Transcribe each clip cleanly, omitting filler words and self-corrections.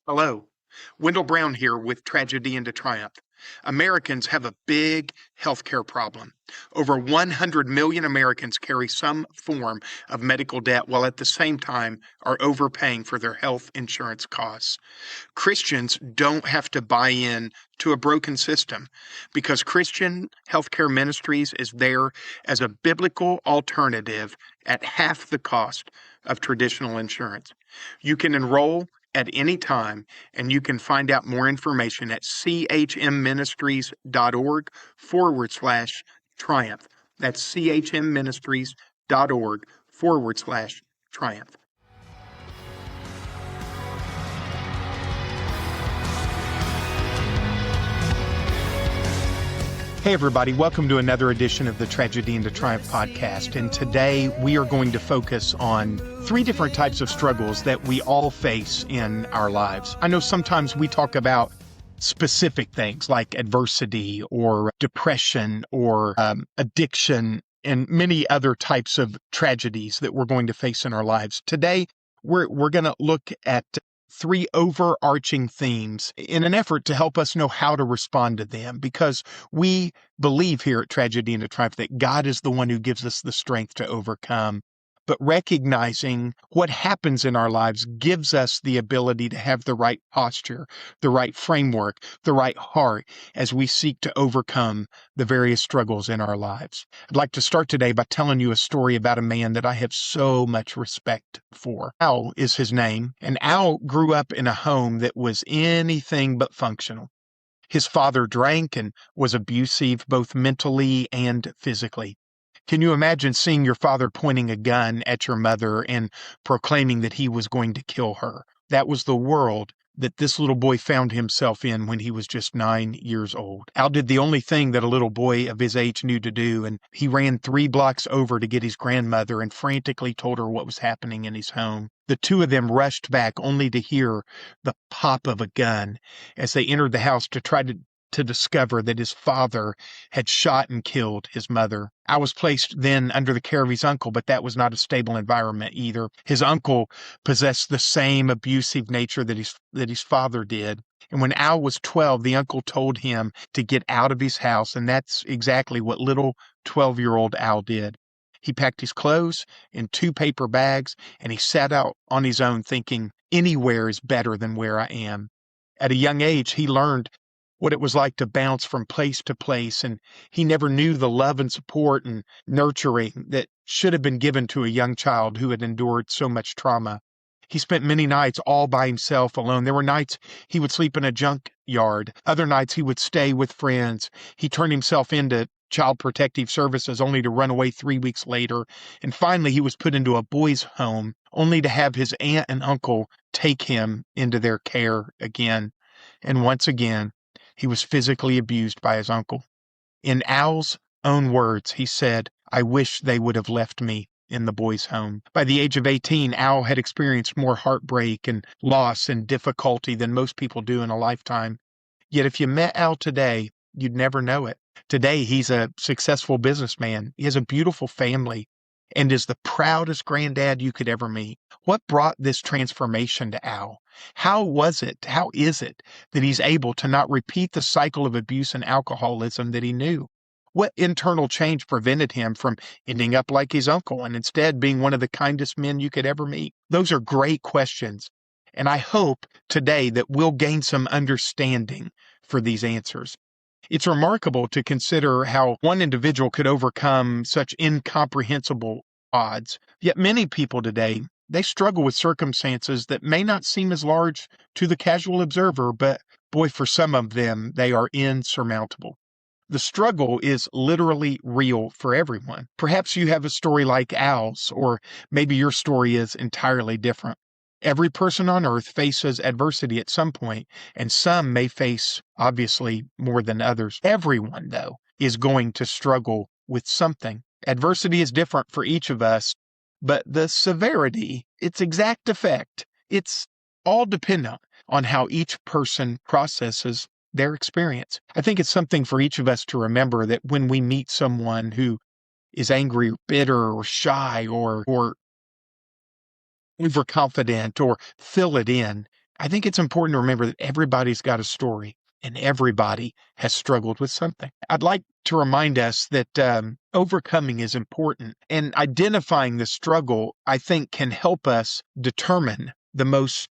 Hello, Wendell Brown here with Tragedy into Triumph. Americans have a big healthcare problem. Over 100 million Americans carry some form of medical debt while at the same time are overpaying for their health insurance costs. Christians don't have to buy in to a broken system because Christian Healthcare Ministries is there as a biblical alternative at half the cost of traditional insurance. You can enroll at any time, and you can find out more information at chmministries.org/triumph. That's chmministries.org/triumph. Hey, everybody, welcome to another edition of the Tragedy into Triumph podcast. And today we are going to focus on three different types of struggles that we all face in our lives. I know sometimes we talk about specific things like adversity or depression or addiction and many other types of tragedies that we're going to face in our lives. Today, we're going to look at three overarching themes in an effort to help us know how to respond to them, because we believe here at Tragedy into Triumph that God is the one who gives us the strength to overcome. But recognizing what happens in our lives gives us the ability to have the right posture, the right framework, the right heart as we seek to overcome the various struggles in our lives. I'd like to start today by telling you a story about a man that I have so much respect for. Al is his name, and Al grew up in a home that was anything but functional. His father drank and was abusive both mentally and physically. Can you imagine seeing your father pointing a gun at your mother and proclaiming that he was going to kill her? That was the world that this little boy found himself in when he was just 9 years old. Al did the only thing that a little boy of his age knew to do, and he ran 3 blocks over to get his grandmother and frantically told her what was happening in his home. The two of them rushed back only to hear the pop of a gun as they entered the house to try to discover that his father had shot and killed his mother. I was placed then under the care of his uncle, but that was not a stable environment either. His uncle possessed the same abusive nature that his father did. And when Al was 12, the uncle told him to get out of his house, and that's exactly what little 12-year-old Al did. He packed his clothes in 2 paper bags, and he set out on his own thinking, anywhere is better than where I am. At a young age, he learned what it was like to bounce from place to place, and he never knew the love and support and nurturing that should have been given to a young child who had endured so much trauma. He spent many nights all by himself alone. There were nights he would sleep in a junkyard. Other nights he would stay with friends. He turned himself into Child Protective Services only to run away 3 weeks later. And finally he was put into a boys' home only to have his aunt and uncle take him into their care again. And once again, he was physically abused by his uncle. In Al's own words, he said, "I wish they would have left me in the boys' home." By the age of 18, Al had experienced more heartbreak and loss and difficulty than most people do in a lifetime. Yet if you met Al today, you'd never know it. Today, he's a successful businessman. He has a beautiful family and is the proudest granddad you could ever meet. What brought this transformation to Al? How is it that he's able to not repeat the cycle of abuse and alcoholism that he knew? What internal change prevented him from ending up like his uncle and instead being one of the kindest men you could ever meet? Those are great questions, and I hope today that we'll gain some understanding for these answers. It's remarkable to consider how one individual could overcome such incomprehensible odds. Yet many people today, they struggle with circumstances that may not seem as large to the casual observer, but boy, for some of them, they are insurmountable. The struggle is literally real for everyone. Perhaps you have a story like Al's, or maybe your story is entirely different. Every person on earth faces adversity at some point, and some may face, obviously, more than others. Everyone, though, is going to struggle with something. Adversity is different for each of us, but the severity, its exact effect, it's all dependent on how each person processes their experience. I think it's something for each of us to remember that when we meet someone who is angry or bitter or shy or overconfident or fill it in, I think it's important to remember that everybody's got a story and everybody has struggled with something. I'd like to remind us that overcoming is important, and identifying the struggle, I think, can help us determine the most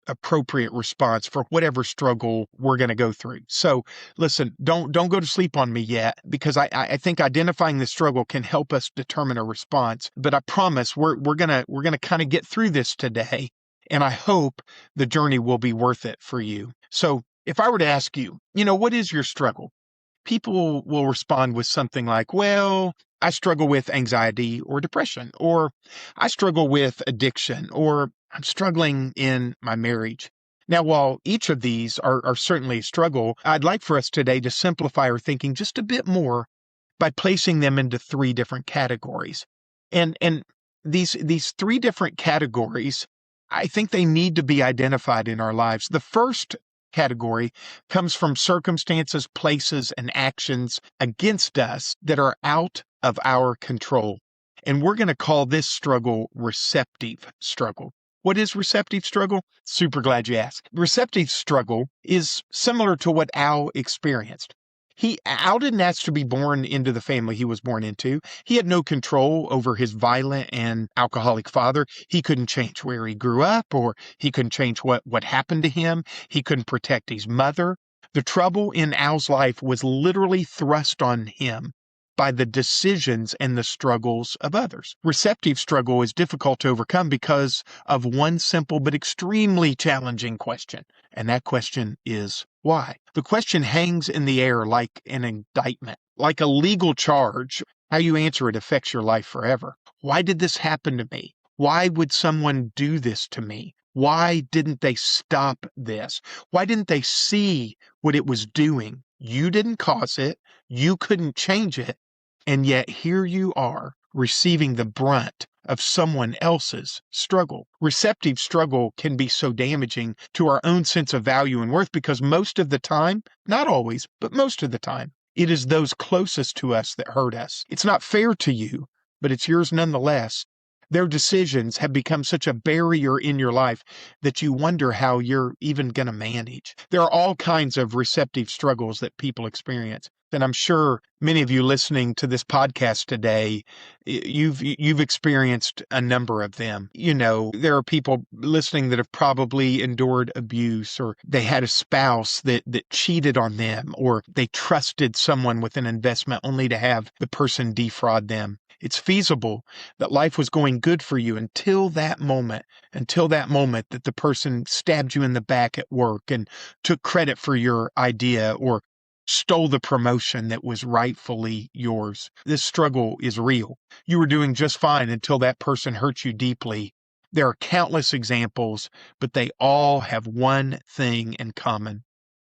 appropriate response for whatever struggle we're going to go through. So listen, don't go to sleep on me yet, because I think identifying the struggle can help us determine a response. But I promise we're gonna kind of get through this today, and I hope the journey will be worth it for you. So if I were to ask you, what is your struggle? People will respond with something like, well, I struggle with anxiety or depression, or I struggle with addiction, or I'm struggling in my marriage. Now, while each of these are certainly a struggle, I'd like for us today to simplify our thinking just a bit more by placing them into three different categories. And these three different categories, I think they need to be identified in our lives. The first category comes from circumstances, places, and actions against us that are out of our control. And we're going to call this struggle receptive struggle. What is receptive struggle? Super glad you asked. Receptive struggle is similar to what Al experienced. Al didn't ask to be born into the family he was born into. He had no control over his violent and alcoholic father. He couldn't change where he grew up, or he couldn't change what happened to him. He couldn't protect his mother. The trouble in Al's life was literally thrust on him by the decisions and the struggles of others. Receptive struggle is difficult to overcome because of one simple but extremely challenging question. And that question is why? The question hangs in the air like an indictment, like a legal charge. How you answer it affects your life forever. Why did this happen to me? Why would someone do this to me? Why didn't they stop this? Why didn't they see what it was doing? You didn't cause it. You couldn't change it. And yet here you are receiving the brunt of someone else's struggle. Receptive struggle can be so damaging to our own sense of value and worth because most of the time, not always, but most of the time, it is those closest to us that hurt us. It's not fair to you, but it's yours nonetheless. Their decisions have become such a barrier in your life that you wonder how you're even going to manage. There are all kinds of receptive struggles that people experience. And I'm sure many of you listening to this podcast today, you've experienced a number of them. There are people listening that have probably endured abuse, or they had a spouse that cheated on them, or they trusted someone with an investment only to have the person defraud them. It's feasible that life was going good for you until that moment that the person stabbed you in the back at work and took credit for your idea, or stole the promotion that was rightfully yours. This struggle is real. You were doing just fine until that person hurt you deeply. There are countless examples, but they all have one thing in common.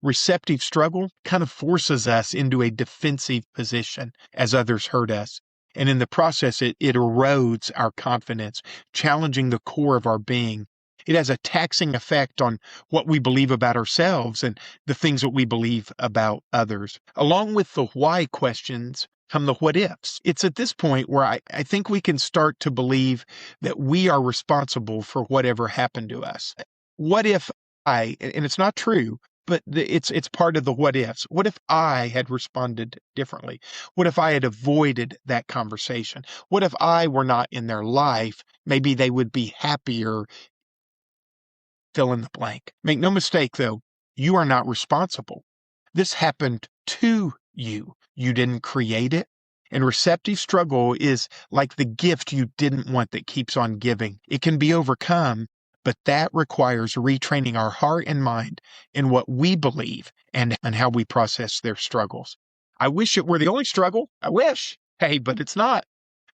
Receptive struggle kind of forces us into a defensive position as others hurt us. And in the process, it erodes our confidence, challenging the core of our being. It has a taxing effect on what we believe about ourselves and the things that we believe about others. Along with the why questions come the what ifs. It's at this point where I think we can start to believe that we are responsible for whatever happened to us. What if and it's not true, but it's part of the what ifs. What if I had responded differently? What if I had avoided that conversation? What if I were not in their life? Maybe they would be happier. Fill in the blank. Make no mistake, though, you are not responsible. This happened to you. You didn't create it. And receptive struggle is like the gift you didn't want that keeps on giving. It can be overcome, but that requires retraining our heart and mind in what we believe and how we process their struggles. I wish it were the only struggle. I wish. Hey, but it's not.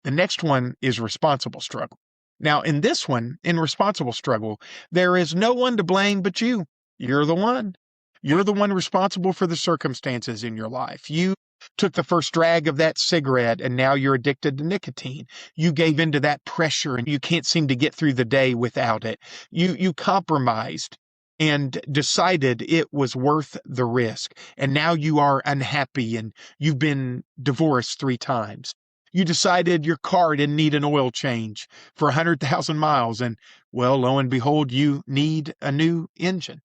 The next one is responsible struggle. Now, in this one, in responsible struggle, there is no one to blame but you. You're the one. You're the one responsible for the circumstances in your life. You took the first drag of that cigarette and now you're addicted to nicotine. You gave into that pressure and you can't seem to get through the day without it. You compromised and decided it was worth the risk. And now you are unhappy and you've been divorced 3 times. You decided your car didn't need an oil change for 100,000 miles, and well, lo and behold, you need a new engine.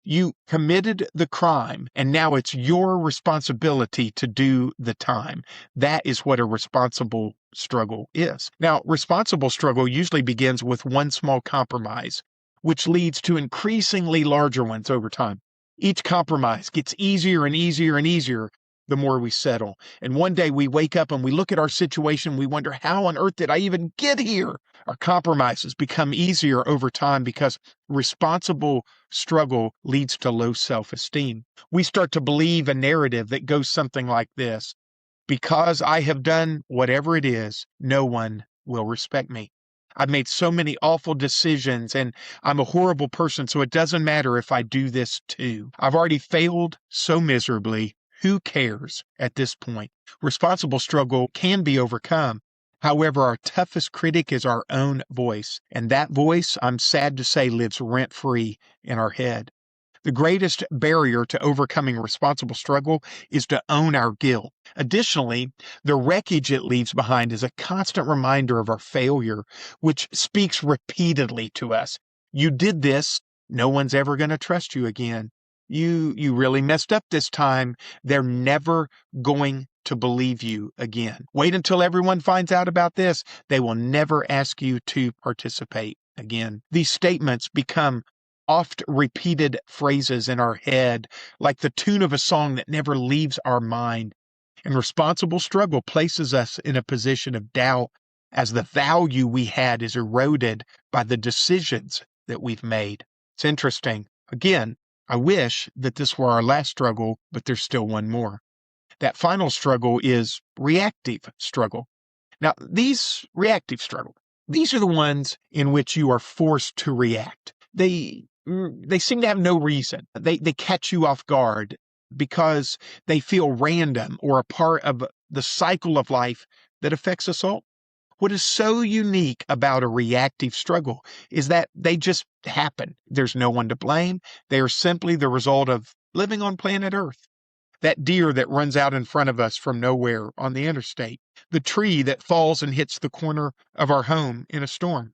You committed the crime, and now it's your responsibility to do the time. That is what a responsible struggle is. Now, responsible struggle usually begins with one small compromise, which leads to increasingly larger ones over time. Each compromise gets easier and easier and easier the more we settle. And one day we wake up and we look at our situation, we wonder, how on earth did I even get here? Our compromises become easier over time because responsible struggle leads to low self-esteem. We start to believe a narrative that goes something like this: because I have done whatever it is, no one will respect me. I've made so many awful decisions and I'm a horrible person, so it doesn't matter if I do this too. I've already failed so miserably. Who cares at this point? Responsible struggle can be overcome. However, our toughest critic is our own voice, and that voice, I'm sad to say, lives rent-free in our head. The greatest barrier to overcoming responsible struggle is to own our guilt. Additionally, the wreckage it leaves behind is a constant reminder of our failure, which speaks repeatedly to us. You did this. No one's ever going to trust you again. You really messed up this time. They're never going to believe you again. Wait until everyone finds out about this. They will never ask you to participate again. These statements become oft repeated phrases in our head, like the tune of a song that never leaves our mind. And responsible struggle places us in a position of doubt as the value we had is eroded by the decisions that we've made. It's interesting. Again, I wish that this were our last struggle, but there's still one more. That final struggle is reactive struggle. Now, these reactive struggle, these are the ones in which you are forced to react. They seem to have no reason. They catch you off guard because they feel random or a part of the cycle of life that affects us all. What is so unique about a reactive struggle is that they just happen. There's no one to blame. They are simply the result of living on planet Earth. That deer that runs out in front of us from nowhere on the interstate. The tree that falls and hits the corner of our home in a storm.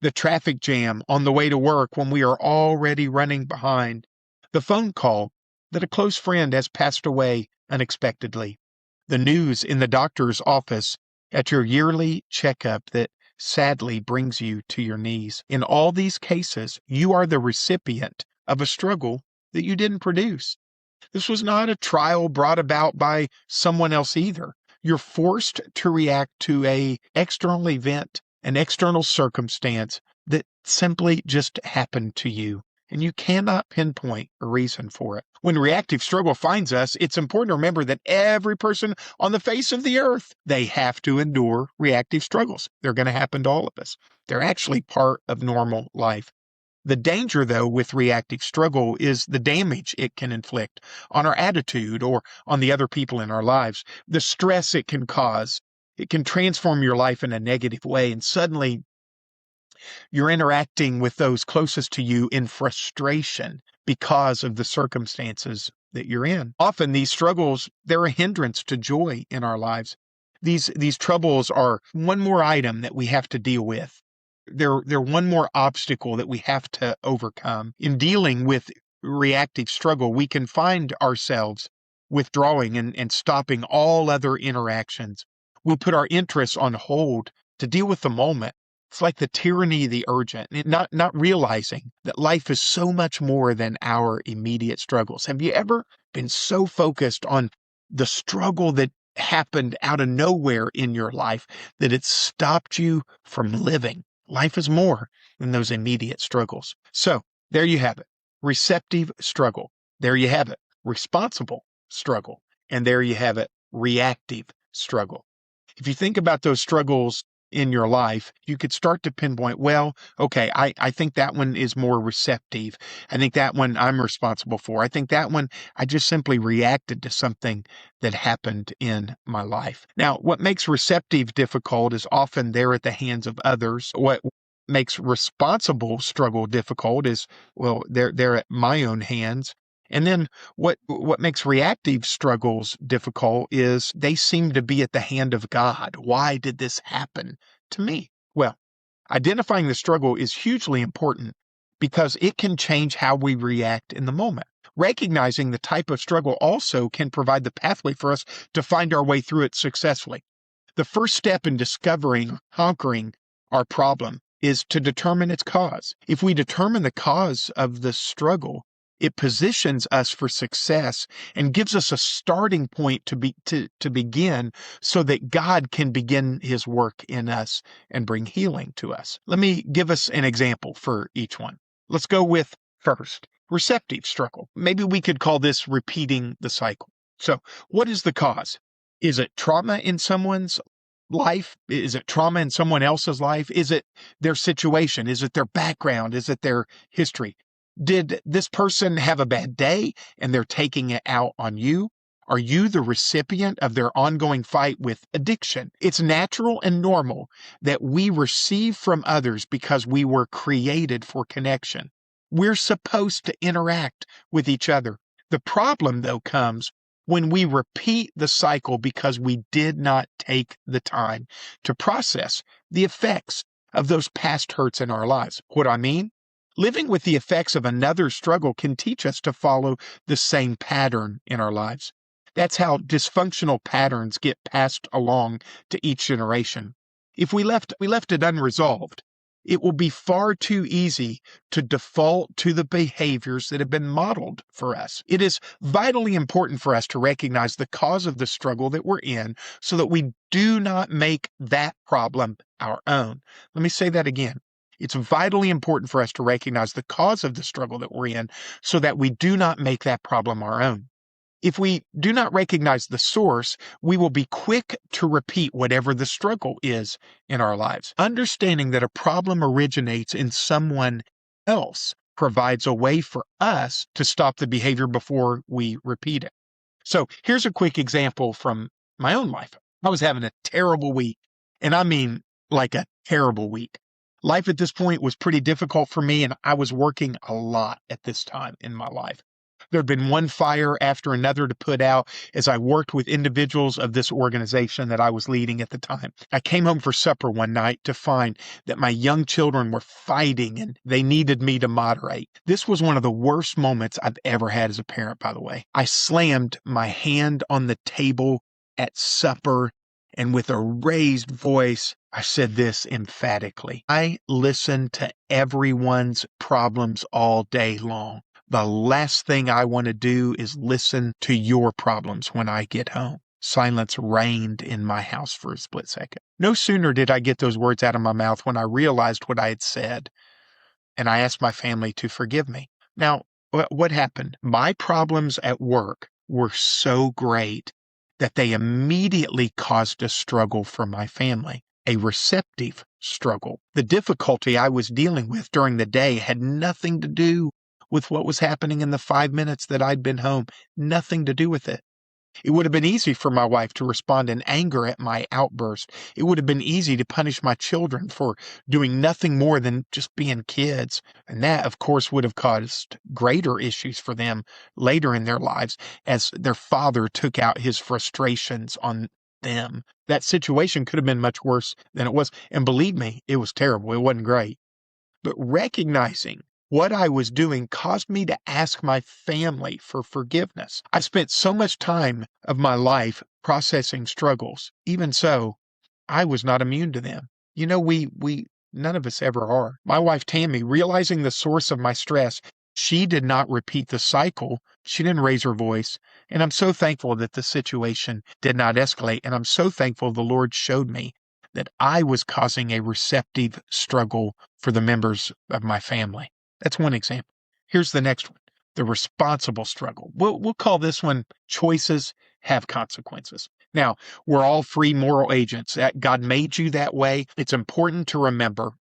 The traffic jam on the way to work when we are already running behind. The phone call that a close friend has passed away unexpectedly. The news in the doctor's office at your yearly checkup that sadly brings you to your knees. In all these cases, you are the recipient of a struggle that you didn't produce. This was not a trial brought about by someone else either. You're forced to react to an external event, an external circumstance that simply just happened to you. And you cannot pinpoint a reason for it. When reactive struggle finds us, it's important to remember that every person on the face of the earth, they have to endure reactive struggles. They're going to happen to all of us. They're actually part of normal life. The danger, though, with reactive struggle is the damage it can inflict on our attitude or on the other people in our lives. The stress it can cause. It can transform your life in a negative way, and suddenly you're interacting with those closest to you in frustration because of the circumstances that you're in. Often these struggles, they're a hindrance to joy in our lives. These troubles are one more item that we have to deal with. They're one more obstacle that we have to overcome. In dealing with reactive struggle, we can find ourselves withdrawing and stopping all other interactions. We put our interests on hold to deal with the moment. It's like the tyranny of the urgent, not realizing that life is so much more than our immediate struggles. Have you ever been so focused on the struggle that happened out of nowhere in your life that it stopped you from living? Life is more than those immediate struggles. So there you have it. Receptive struggle. There you have it. Responsible struggle. And there you have it. Reactive struggle. If you think about those struggles in your life, you could start to pinpoint, well, okay, I think that one is more receptive. I think that one I'm responsible for. I think that one I just simply reacted to something that happened in my life. Now, what makes receptive difficult is often there at the hands of others. What makes responsible struggle difficult is, well, they're at my own hands. And then what makes reactive struggles difficult is they seem to be at the hand of God. Why did this happen to me? Well, identifying the struggle is hugely important because it can change how we react in the moment. Recognizing the type of struggle also can provide the pathway for us to find our way through it successfully. The first step in discovering, conquering our problem is to determine its cause. If we determine the cause of the struggle, it positions us for success and gives us a starting point to begin so that God can begin his work in us and bring healing to us. Let me give us an example for each one. Let's go with first, receptive struggle. Maybe we could call this repeating the cycle. So what is the cause? Is it trauma in someone's life? Is it trauma in someone else's life? Is it their situation? Is it their background? Is it their history? Did this person have a bad day and they're taking it out on you? Are you the recipient of their ongoing fight with addiction? It's natural and normal that we receive from others because we were created for connection. We're supposed to interact with each other. The problem, though, comes when we repeat the cycle because we did not take the time to process the effects of those past hurts in our lives. What I mean? Living with the effects of another's struggle can teach us to follow the same pattern in our lives. That's how dysfunctional patterns get passed along to each generation. If we left it unresolved, it will be far too easy to default to the behaviors that have been modeled for us. It is vitally important for us to recognize the cause of the struggle that we're in so that we do not make that problem our own. Let me say that again. It's vitally important for us to recognize the cause of the struggle that we're in so that we do not make that problem our own. If we do not recognize the source, we will be quick to repeat whatever the struggle is in our lives. Understanding that a problem originates in someone else provides a way for us to stop the behavior before we repeat it. So here's a quick example from my own life. I was having a terrible week, and I mean like a terrible week. Life at this point was pretty difficult for me, and I was working a lot at this time in my life. There had been one fire after another to put out as I worked with individuals of this organization that I was leading at the time. I came home for supper one night to find that my young children were fighting and they needed me to moderate. This was one of the worst moments I've ever had as a parent, by the way. I slammed my hand on the table at supper, and with a raised voice, I said this emphatically: I listen to everyone's problems all day long. The last thing I want to do is listen to your problems when I get home. Silence reigned in my house for a split second. No sooner did I get those words out of my mouth when I realized what I had said, and I asked my family to forgive me. Now, what happened? My problems at work were so great that they immediately caused a struggle for my family, a receptive struggle. The difficulty I was dealing with during the day had nothing to do with what was happening in the 5 minutes that I'd been home. Nothing to do with it. It would have been easy for my wife to respond in anger at my outburst. It would have been easy to punish my children for doing nothing more than just being kids. And that, of course, would have caused greater issues for them later in their lives as their father took out his frustrations on them. That situation could have been much worse than it was. And believe me, it was terrible. It wasn't great. But recognizing what I was doing caused me to ask my family for forgiveness. I spent so much time of my life processing struggles. Even so, I was not immune to them. You know, none of us ever are. My wife, Tammy, realizing the source of my stress, she did not repeat the cycle. She didn't raise her voice. And I'm so thankful that the situation did not escalate. And I'm so thankful the Lord showed me that I was causing a receptive struggle for the members of my family. That's one example. Here's the next one, the responsible struggle. We'll call this one choices have consequences. Now, we're all free moral agents. God made you that way. It's important to remember.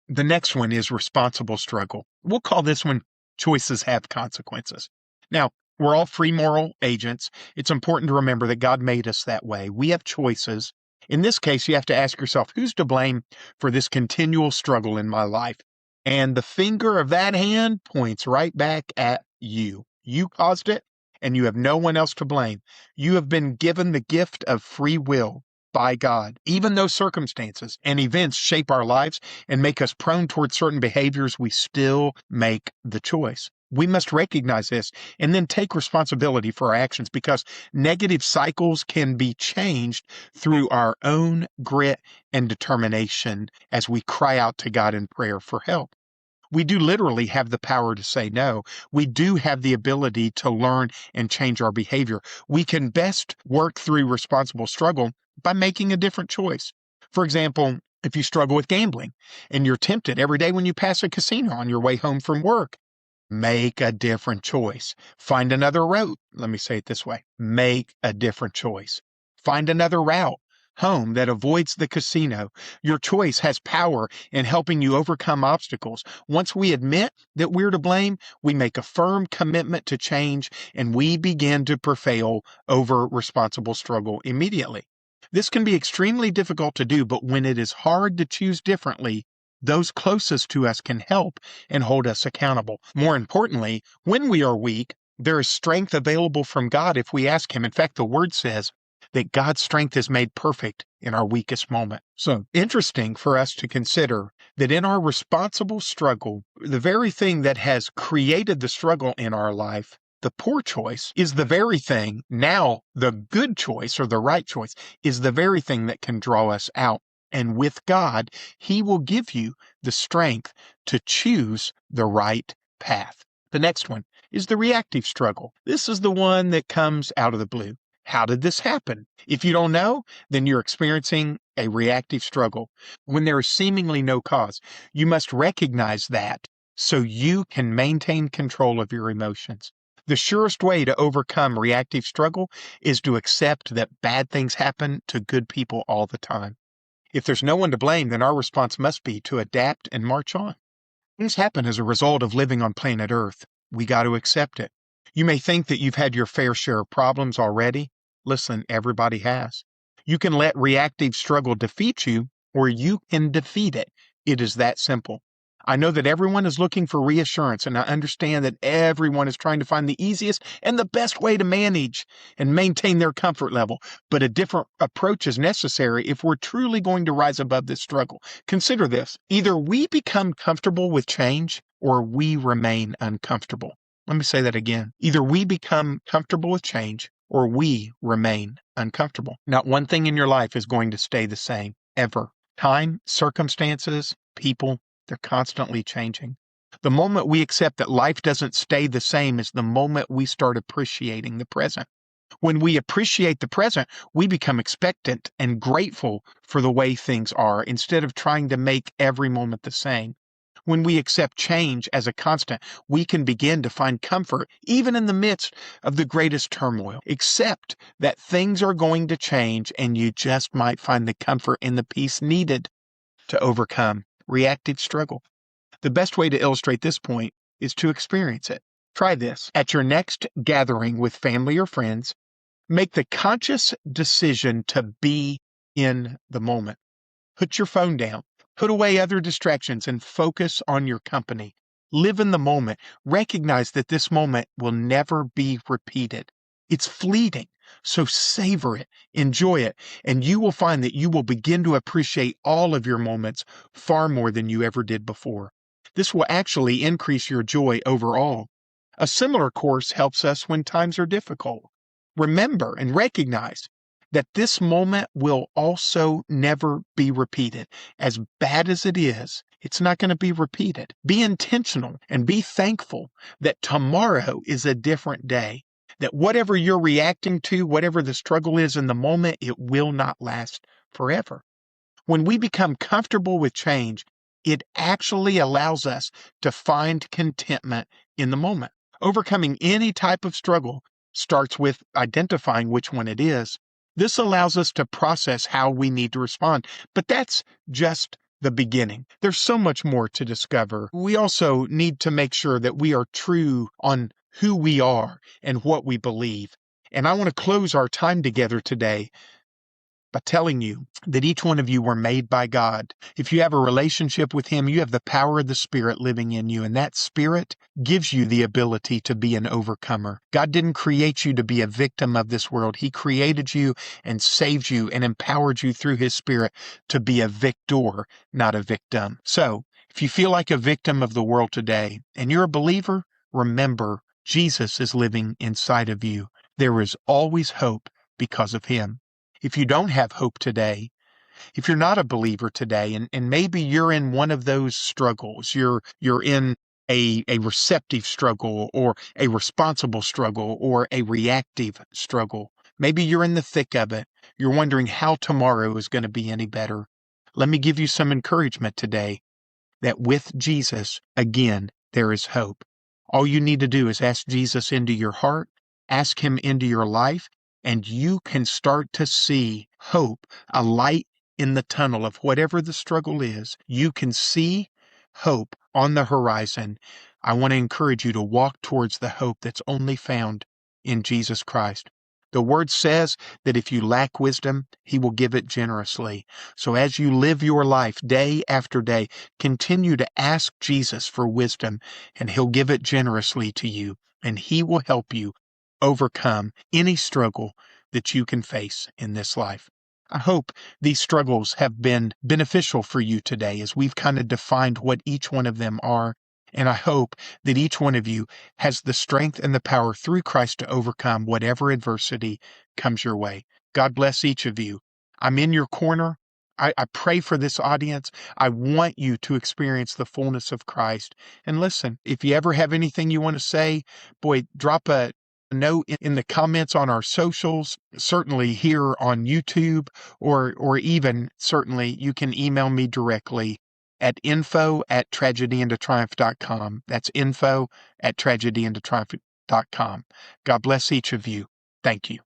The next one is responsible struggle. We'll call this one choices have consequences. Now, we're all free moral agents. It's important to remember that God made us that way. We have choices. In this case, you have to ask yourself, who's to blame for this continual struggle in my life? And the finger of that hand points right back at you. You caused it, and you have no one else to blame. You have been given the gift of free will by God. Even though circumstances and events shape our lives and make us prone towards certain behaviors, we still make the choice. We must recognize this and then take responsibility for our actions, because negative cycles can be changed through our own grit and determination as we cry out to God in prayer for help. We do literally have the power to say no. We do have the ability to learn and change our behavior. We can best work through responsible struggle by making a different choice. For example, if you struggle with gambling and you're tempted every day when you pass a casino on your way home from work, make a different choice. Find another route. Let me say it this way. Make a different choice. Find another route home that avoids the casino. Your choice has power in helping you overcome obstacles. Once we admit that we're to blame, we make a firm commitment to change, and we begin to prevail over responsible struggle immediately. This can be extremely difficult to do, but when it is hard to choose differently, those closest to us can help and hold us accountable. More importantly, when we are weak, there is strength available from God if we ask Him. In fact, the Word says that God's strength is made perfect in our weakest moment. So interesting for us to consider that in our responsible struggle, the very thing that has created the struggle in our life, the poor choice, is the very thing, now the good choice or the right choice, is the very thing that can draw us out. And with God, He will give you the strength to choose the right path. The next one is the reactive struggle. This is the one that comes out of the blue. How did this happen? If you don't know, then you're experiencing a reactive struggle when there is seemingly no cause. You must recognize that so you can maintain control of your emotions. The surest way to overcome reactive struggle is to accept that bad things happen to good people all the time. If there's no one to blame, then our response must be to adapt and march on. Things happen as a result of living on planet Earth. We got to accept it. You may think that you've had your fair share of problems already. Listen, everybody has. You can let reactive struggle defeat you, or you can defeat it. It is that simple. I know that everyone is looking for reassurance, and I understand that everyone is trying to find the easiest and the best way to manage and maintain their comfort level. But a different approach is necessary if we're truly going to rise above this struggle. Consider this. Either we become comfortable with change, or we remain uncomfortable. Let me say that again. Either we become comfortable with change, or we remain uncomfortable. Not one thing in your life is going to stay the same, ever. Time, circumstances, people, they're constantly changing. The moment we accept that life doesn't stay the same is the moment we start appreciating the present. When we appreciate the present, we become expectant and grateful for the way things are instead of trying to make every moment the same. When we accept change as a constant, we can begin to find comfort even in the midst of the greatest turmoil. Accept that things are going to change, and you just might find the comfort and the peace needed to overcome reactive struggle. The best way to illustrate this point is to experience it. Try this. At your next gathering with family or friends, make the conscious decision to be in the moment. Put your phone down. Put away other distractions and focus on your company. Live in the moment. Recognize that this moment will never be repeated. It's fleeting, so savor it, enjoy it, and you will find that you will begin to appreciate all of your moments far more than you ever did before. This will actually increase your joy overall. A similar course helps us when times are difficult. Remember and recognize that this moment will also never be repeated. As bad as it is, it's not going to be repeated. Be intentional and be thankful that tomorrow is a different day. That whatever you're reacting to, whatever the struggle is in the moment, it will not last forever. When we become comfortable with change, it actually allows us to find contentment in the moment. Overcoming any type of struggle starts with identifying which one it is. This allows us to process how we need to respond, but that's just the beginning. There's so much more to discover. We also need to make sure that we are true on who we are and what we believe. And I want to close our time together today by telling you that each one of you were made by God. If you have a relationship with Him, you have the power of the Spirit living in you, and that Spirit gives you the ability to be an overcomer. God didn't create you to be a victim of this world. He created you and saved you and empowered you through His Spirit to be a victor, not a victim. So, if you feel like a victim of the world today and you're a believer, remember Jesus is living inside of you. There is always hope because of Him. If you don't have hope today, if you're not a believer today, and maybe you're in one of those struggles, you're in a receptive struggle or a responsible struggle or a reactive struggle. Maybe you're in the thick of it. You're wondering how tomorrow is going to be any better. Let me give you some encouragement today that with Jesus, again, there is hope. All you need to do is ask Jesus into your heart, ask Him into your life, and you can start to see hope, a light in the tunnel of whatever the struggle is. You can see hope on the horizon. I want to encourage you to walk towards the hope that's only found in Jesus Christ. The Word says that if you lack wisdom, He will give it generously. So as you live your life day after day, continue to ask Jesus for wisdom, and He'll give it generously to you, and He will help you overcome any struggle that you can face in this life. I hope these struggles have been beneficial for you today as we've kind of defined what each one of them are. And I hope that each one of you has the strength and the power through Christ to overcome whatever adversity comes your way. God bless each of you. I'm in your corner. I pray for this audience. I want you to experience the fullness of Christ. And listen, if you ever have anything you want to say, boy, drop a note in the comments on our socials, certainly here on YouTube, or even certainly you can email me directly at info@tragedyintotriumph.com. That's info@tragedyintotriumph.com. God bless each of you. Thank you.